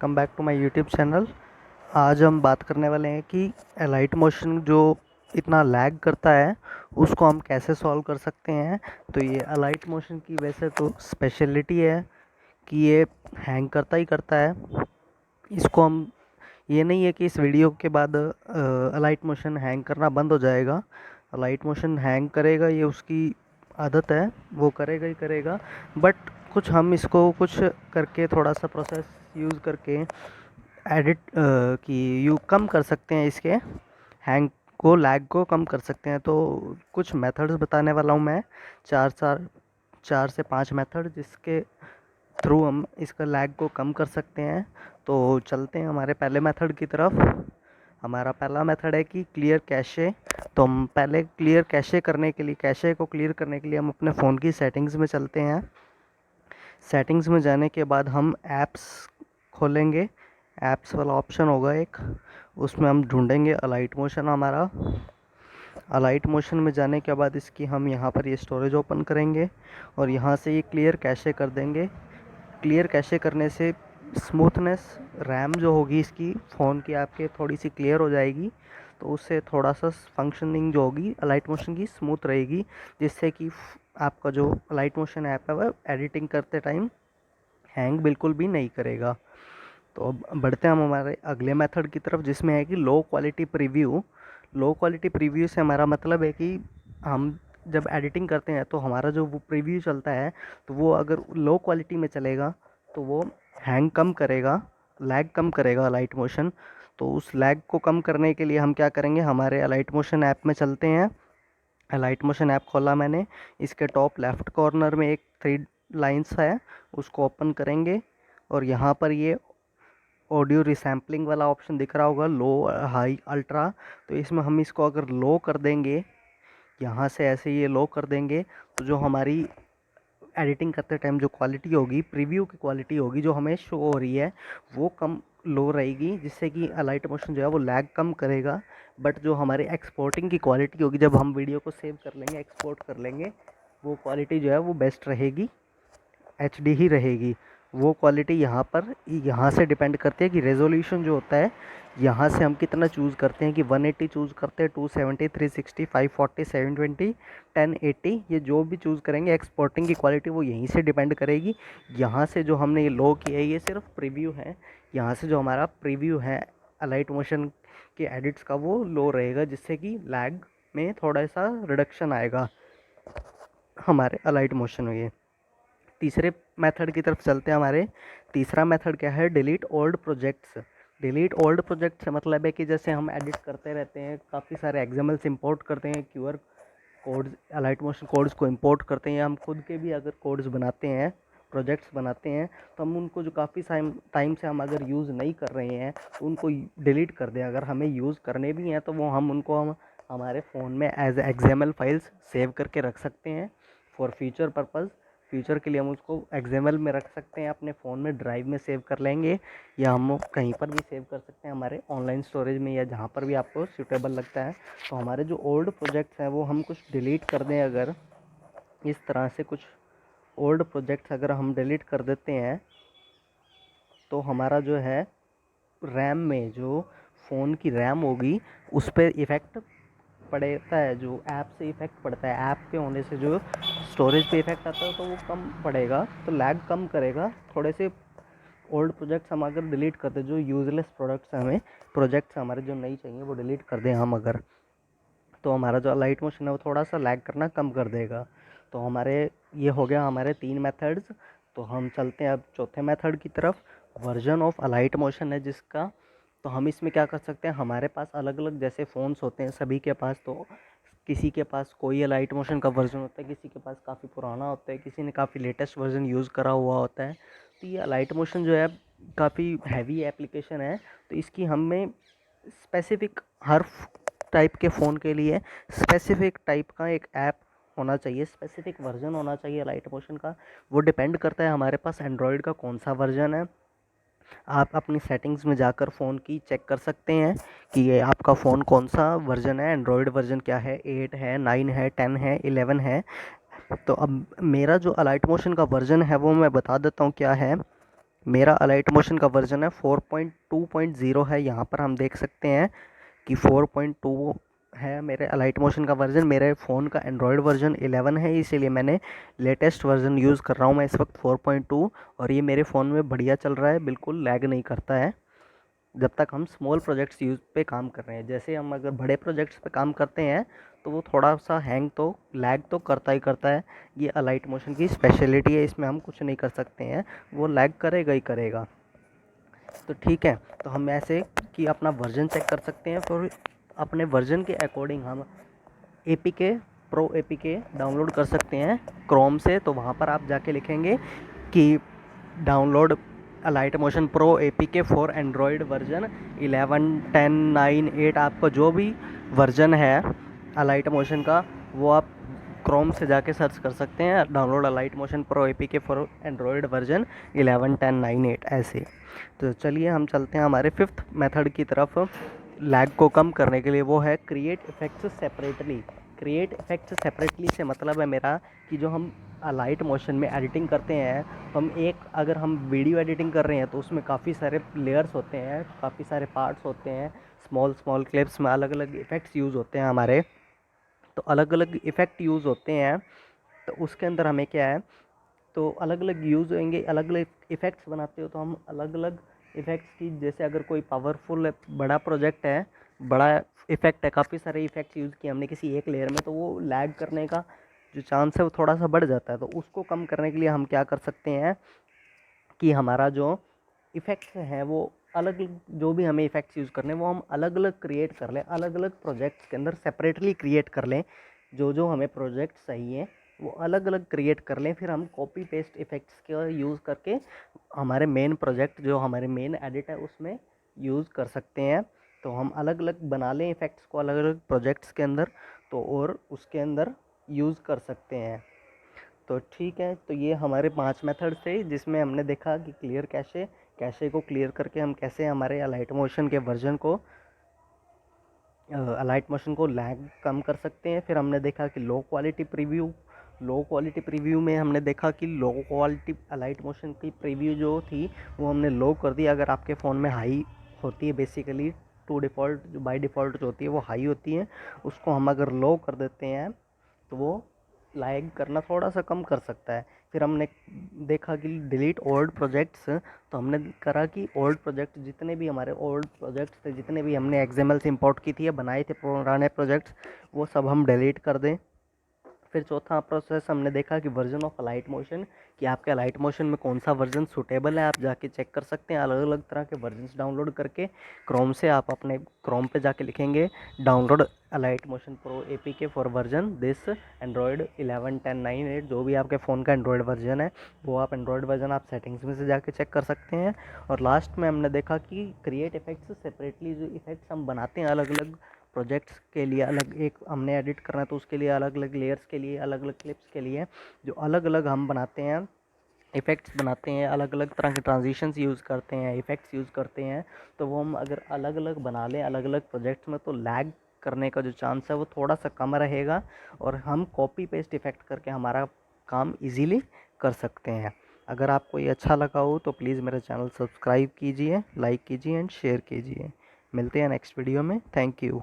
Welcome back to my YouTube channel. आज हम बात करने वाले हैं कि अलाइट मोशन जो इतना लैग करता है उसको हम कैसे सॉल्व कर सकते हैं। तो ये अलाइट मोशन की वैसे तो स्पेशलिटी है कि ये हैंग करता ही करता है। इसको हम ये नहीं है कि इस वीडियो के बाद अलाइट मोशन हैंग करना बंद हो जाएगा। अलाइट मोशन हैंग करेगा, ये उसकी आदत है, वो करेगा ही करेगा। बट कुछ हम इसको कुछ करके थोड़ा सा प्रोसेस यूज़ करके एडिट की यू कम कर सकते हैं, इसके हैंग को, लैग को कम कर सकते हैं। तो कुछ मेथड्स बताने वाला हूँ मैं, चार चार 4 से 5 मेथड जिसके थ्रू हम इसका लैग को कम कर सकते हैं। तो चलते हैं हमारे पहले मेथड की तरफ। हमारा पहला मेथड है कि क्लियर कैशे। तो हम पहले क्लियर कैशे करने के लिए, कैशे को क्लियर करने के लिए हम अपने फ़ोन की सेटिंग्स में चलते हैं। सेटिंग्स में जाने के बाद हम ऐप्स खोलेंगे। ऐप्स वाला ऑप्शन होगा एक, उसमें हम ढूंढेंगे अलाइट मोशन हमारा। अलाइट मोशन में जाने के बाद इसकी हम यहाँ पर ये स्टोरेज ओपन करेंगे और यहाँ से ये क्लियर कैशे कर देंगे। क्लियर कैशे करने से स्मूथनेस, रैम जो होगी इसकी फ़ोन की आपके थोड़ी सी क्लियर हो जाएगी। तो उससे थोड़ा सा फंक्शनिंग जो होगी अलाइट मोशन की स्मूथ रहेगी, जिससे कि आपका जो अलाइट मोशन ऐप है वह एडिटिंग करते टाइम हैंग बिल्कुल भी नहीं करेगा। तो अब बढ़ते हैं हम हमारे अगले मेथड की तरफ, जिसमें है कि low quality preview. Low quality preview से हमारा मतलब है कि हम जब एडिटिंग करते हैं तो हमारा जो वो प्रीव्यू चलता है तो वो अगर लो क्वालिटी में चलेगा तो वो हैंग कम करेगा, लैग कम करेगा अलाइट मोशन। तो उस लैग को कम करने के लिए हम क्या करेंगे, हमारे अलाइट मोशन ऐप में चलते हैं। अलाइट मोशन ऐप खोला मैंने, इसके टॉप लेफ़्ट कॉर्नर में एक 3 लाइन्स है, उसको ओपन करेंगे और यहाँ पर ये ऑडियो रिसैम्पलिंग वाला ऑप्शन दिख रहा होगा, लो, हाई, अल्ट्रा। तो इसमें हम इसको अगर लो कर देंगे, यहाँ से ऐसे ये लो कर देंगे, तो जो हमारी एडिटिंग करते टाइम जो क्वालिटी होगी, प्रीव्यू की क्वालिटी होगी जो हमें शो हो रही है, वो कम लो रहेगी, जिससे कि अलाइट मोशन जो है वो लैग कम करेगा। बट जो हमारे एक्सपोर्टिंग की क्वालिटी होगी, जब हम वीडियो को सेव कर लेंगे, एक्सपोर्ट कर लेंगे, वो क्वालिटी जो है वो बेस्ट रहेगी, एचडी ही रहेगी। वो क्वालिटी यहाँ से डिपेंड करती है कि रेजोल्यूशन जो होता है, यहाँ से हम कितना चूज़ करते हैं कि 180 चूज़ करते हैं, 270, 360, 540, 720, 1080, ये जो भी चूज़ करेंगे एक्सपोर्टिंग की क्वालिटी वो यहीं से डिपेंड करेगी। यहाँ से जो हमने ये लो किया है ये सिर्फ प्रीव्यू है, यहाँ से जो हमारा प्रीव्यू है अलाइट मोशन के एडिट्स का वो लो रहेगा, जिससे कि लैग में थोड़ा सा रिडक्शन आएगा हमारे अलाइट मोशन में। तीसरे मेथड की तरफ चलते हैं। हमारे तीसरा मेथड क्या है, delete old projects. Delete old project से मतलब है कि जैसे हम एडिट करते रहते हैं, काफ़ी सारे एक्सएमएल्स इंपोर्ट करते हैं, QR codes, Alight Motion codes को इंपोर्ट करते हैं, या हम खुद के भी अगर कोड्स बनाते हैं, प्रोजेक्ट्स बनाते हैं, तो हम उनको जो काफ़ी टाइम से हम अगर यूज़ नहीं कर रहे हैं तो उनको डिलीट कर दें। अगर हमें यूज़ करने भी हैं तो वो हम हमारे फ़ोन में एज एक्सएमएल फाइल्स सेव करके रख सकते हैं फॉर फ्यूचर पर्पज़। फ्यूचर के लिए हम उसको एक्सएमएल में रख सकते हैं, अपने फ़ोन में ड्राइव में सेव कर लेंगे, या हम कहीं पर भी सेव कर सकते हैं, हमारे ऑनलाइन स्टोरेज में, या जहाँ पर भी आपको सूटेबल लगता है। तो हमारे जो ओल्ड प्रोजेक्ट्स हैं वो हम कुछ डिलीट कर दें, अगर इस तरह से कुछ ओल्ड प्रोजेक्ट्स अगर हम डिलीट कर देते हैं तो हमारा जो है रैम में, जो फ़ोन की रैम होगी उस पर इफ़ेक्ट पड़ता है, जो ऐप से इफ़ेक्ट पड़ता है, ऐप के होने से जो स्टोरेज पे इफ़ेक्ट आता है तो वो कम पड़ेगा, तो लैग कम करेगा। थोड़े से ओल्ड प्रोजेक्ट्स हम अगर डिलीट कर दें, जो यूज़लेस प्रोडक्ट्स हमें, प्रोजेक्ट्स हमारे जो नहीं चाहिए वो डिलीट कर दें हम अगर, तो हमारा जो लाइट मोशन है वो थोड़ा सा लैग करना कम कर देगा। तो हमारे ये हो गया हमारे 3 मेथड्स। तो हम चलते हैं अब चौथे मेथड की तरफ, वर्जन ऑफ अलाइट मोशन है जिसका। तो हम इसमें क्या कर सकते हैं, हमारे पास अलग अलग जैसे फ़ोन्स होते हैं सभी के पास, तो किसी के पास कोई अलाइट मोशन का वर्जन होता है, किसी के पास काफ़ी पुराना होता है, किसी ने काफ़ी लेटेस्ट वर्जन यूज़ करा हुआ होता है। तो ये अलाइट मोशन जो है काफ़ी हैवी एप्लीकेशन है, तो इसकी हमें स्पेसिफिक, हर टाइप के फ़ोन के लिए स्पेसिफिक टाइप का एक ऐप होना चाहिए, स्पेसिफिक वर्जन होना चाहिए लाइट मोशन का। वो डिपेंड करता है हमारे पास एंड्रॉयड का कौन सा वर्जन है। आप अपनी सेटिंग्स में जाकर फ़ोन की चेक कर सकते हैं कि ये आपका फ़ोन कौन सा वर्जन है, एंड्रॉयड वर्जन क्या है, 8 है, 9 है, 10 है, 11 है। तो अब मेरा जो अलाइट मोशन का वर्जन है वो मैं बता देता हूँ क्या है। मेरा अलाइट मोशन का वर्जन है 4.2.0 है। यहाँ पर हम देख सकते हैं कि 4.2 है मेरे अलाइट मोशन का वर्जन। मेरे फ़ोन का एंड्रॉयड वर्जन 11 है, इसीलिए मैंने लेटेस्ट वर्जन यूज़ कर रहा हूँ मैं इस वक्त 4.2, और ये मेरे फ़ोन में बढ़िया चल रहा है, बिल्कुल लैग नहीं करता है जब तक हम स्मॉल प्रोजेक्ट्स यूज़ पे काम कर रहे हैं। जैसे हम अगर बड़े प्रोजेक्ट्स पे काम करते हैं तो वो थोड़ा सा हैंग तो लैग तो करता ही करता है। ये अलाइट मोशन की स्पेशलिटी है, इसमें हम कुछ नहीं कर सकते हैं, वो लैग करेगा ही करेगा। तो ठीक है, तो हम ऐसे कि अपना वर्जन चेक कर सकते हैं, फिर अपने वर्जन के अकॉर्डिंग हम APK प्रो APK डाउनलोड कर सकते हैं क्रोम से। तो वहाँ पर आप जाके लिखेंगे कि download Alight Motion pro APK for Android version 11, 10, 9, 8, आपका जो भी वर्जन है अलाइट मोशन का वो आप क्रोम से जाके सर्च कर सकते हैं, download Alight Motion pro APK for Android version 11, 10, 9, 8 ऐसे। तो चलिए हम चलते हैं हमारे फिफ्थ मेथड की तरफ लैग को कम करने के लिए, वो है create effects separately. Create effects separately से मतलब है मेरा कि जो हम अलाइट मोशन में एडिटिंग करते हैं, हम अगर हम वीडियो एडिटिंग कर रहे हैं तो उसमें काफ़ी सारे लेयर्स होते हैं, काफ़ी सारे पार्ट्स होते हैं, स्मॉल स्मॉल क्लिप्स में अलग अलग इफ़ेक्ट्स यूज़ होते हैं हमारे। तो अलग अलग इफ़ेक्ट यूज़ होते हैं, तो उसके अंदर हमें क्या है, तो अलग अलग यूज़ होंगे, अलग अलग इफ़ेक्ट्स बनाते हो तो हम अलग अलग इफ़ेक्ट्स की, जैसे अगर कोई पावरफुल बड़ा प्रोजेक्ट है, बड़ा इफ़ेक्ट है, काफ़ी सारे इफ़ेक्ट्स यूज़ किए हमने किसी एक लेयर में, तो वो लैग करने का जो चांस है वो थोड़ा सा बढ़ जाता है। तो उसको कम करने के लिए हम क्या कर सकते हैं कि हमारा जो इफ़ेक्ट्स हैं वो अलग, जो भी हमें इफ़ेक्ट्स यूज़ करने हैं वो हम अलग अलग क्रिएट कर लें, अलग अलग प्रोजेक्ट्स के अंदर सेपरेटली क्रिएट कर लें। जो जो हमें प्रोजेक्ट चाहिए वो अलग अलग क्रिएट कर लें, फिर हम कॉपी पेस्ट इफ़ेक्ट्स का यूज़ करके हमारे मेन प्रोजेक्ट, जो हमारे मेन एडिट है, उसमें यूज़ कर सकते हैं। तो हम अलग अलग बना लें इफ़ेक्ट्स को अलग अलग प्रोजेक्ट्स के अंदर, तो और उसके अंदर यूज़ कर सकते हैं। तो ठीक है, तो ये हमारे 5 मेथड थे जिसमें हमने देखा कि क्लियर कैशे, कैशे को क्लियर करके हम कैसे हमारे अलाइट मोशन के वर्जन को अलाइट मोशन को लैग कम कर सकते हैं। फिर हमने देखा कि लो क्वालिटी प्रीव्यू में हमने देखा कि लो क्वालिटी अलाइट मोशन की प्रीव्यू जो थी वो हमने लो कर दी। अगर आपके फ़ोन में हाई होती है, बेसिकली टू डिफ़ॉल्ट जो बाय डिफ़ॉल्ट जो होती है वो हाई होती है, उसको हम अगर लो कर देते हैं तो वो लैग करना थोड़ा सा कम कर सकता है। फिर हमने देखा कि डिलीट ओल्ड प्रोजेक्ट्स, तो हमने करा कि ओल्ड प्रोजेक्ट जितने भी हमारे ओल्ड प्रोजेक्ट्स थे, जितने भी हमने XML से इंपोर्ट की थी या बनाए थे पुराने प्रोजेक्ट्स, वो सब हम डिलीट कर दें। फिर चौथा प्रोसेस हमने देखा कि वर्जन ऑफ अलाइट मोशन, कि आपके अलाइट मोशन में कौन सा वर्जन सूटेबल है, आप जाके चेक कर सकते हैं अलग अलग तरह के वर्जन्स डाउनलोड करके क्रोम से। आप अपने क्रोम पे जाके लिखेंगे download Alight Motion pro APK for version this Android 11, 10, 9, 8, जो भी आपके फ़ोन का एंड्रॉयड वर्जन है वो आप एंड्रॉयड वर्जन आप सेटिंग्स में से जाके चेक कर सकते हैं। और लास्ट में हमने देखा कि क्रिएट इफेक्ट्स सेपरेटली, जो इफेक्ट्स हम बनाते हैं अलग अलग प्रोजेक्ट्स के लिए, अलग एक हमने एडिट करना है तो उसके लिए अलग अलग लेयर्स के लिए, अलग अलग क्लिप्स के लिए, जो अलग अलग हम बनाते हैं इफ़ेक्ट्स बनाते हैं, अलग अलग तरह के ट्रांजिशंस यूज़ करते हैं, इफ़ेक्ट्स यूज़ करते हैं, तो वो हम अगर अलग अलग बना लें अलग अलग प्रोजेक्ट्स में, तो लैग करने का जो चांस है वो थोड़ा सा कम रहेगा, और हम कॉपी पेस्ट इफ़ेक्ट करके हमारा काम इजीली कर सकते हैं। अगर आपको ये अच्छा लगा हो तो प्लीज़ मेरा चैनल सब्सक्राइब कीजिए, लाइक कीजिए एंड शेयर कीजिए। मिलते हैं नेक्स्ट वीडियो में। Thank you.